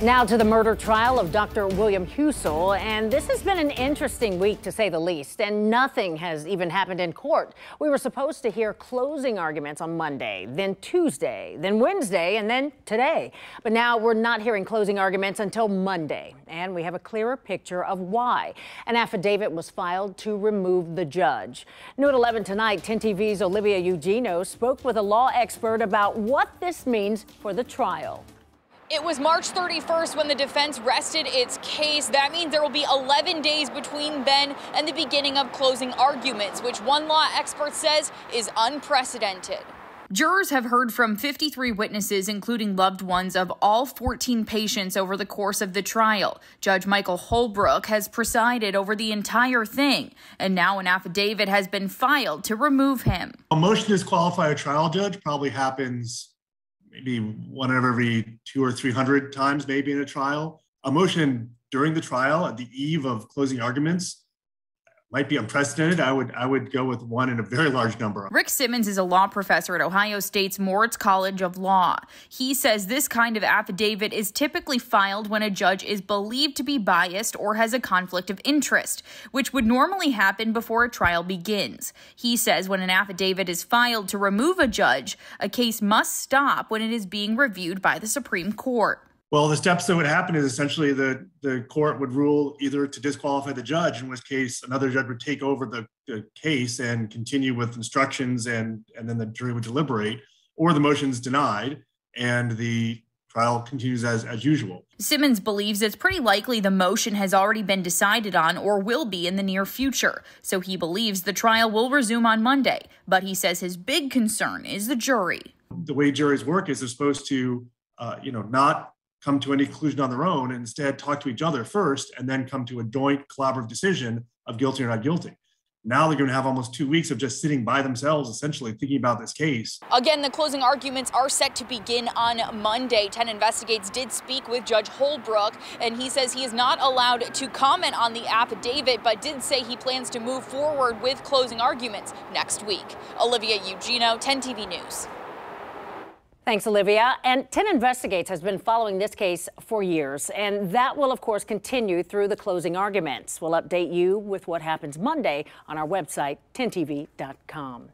Now to the murder trial of Dr. William Husel, and this has been an interesting week to say the least, and nothing has even happened in court. We were supposed to hear closing arguments on Monday, then Tuesday, then Wednesday, and then today. But now we're not hearing closing arguments until Monday, and we have a clearer picture of why. An affidavit was filed to remove the judge. New at 11 tonight, 10 TV's Olivia Eugenio spoke with a law expert about what this means for the trial. It was March 31st when the defense rested its case. That means there will be 11 days between then and the beginning of closing arguments, which one law expert says is unprecedented. Jurors have heard from 53 witnesses, including loved ones of all 14 patients over the course of the trial. Judge Michael Holbrook has presided over the entire thing, and now an affidavit has been filed to remove him. A motion to disqualify a trial judge probably happens maybe one out of every 200 or 300 times, maybe in a trial. A motion during the trial at the eve of closing arguments might be unprecedented. I would go with one in a very large number. Rick Simmons is a law professor at Ohio State's Moritz College of Law. He says this kind of affidavit is typically filed when a judge is believed to be biased or has a conflict of interest, which would normally happen before a trial begins. He says when an affidavit is filed to remove a judge, a case must stop when it is being reviewed by the Supreme Court. Well, the steps that would happen is essentially the court would rule either to disqualify the judge, in which case another judge would take over the case and continue with instructions, and then the jury would deliberate, or the motion's denied and the trial continues as usual. Simmons believes it's pretty likely the motion has already been decided on or will be in the near future. So he believes the trial will resume on Monday. But he says his big concern is the jury. The way juries work is they're supposed to, not come to any conclusion on their own, and instead talk to each other first and then come to a joint collaborative decision of guilty or not guilty. Now they're going to have almost 2 weeks of just sitting by themselves, essentially thinking about this case. Again, the closing arguments are set to begin on Monday. 10 Investigates did speak with Judge Holbrook, and he says he is not allowed to comment on the affidavit, but did say he plans to move forward with closing arguments next week. Olivia Eugenio, 10 TV News. Thanks, Olivia. And 10 Investigates has been following this case for years, and that will, of course, continue through the closing arguments. We'll update you with what happens Monday on our website, 10tv.com.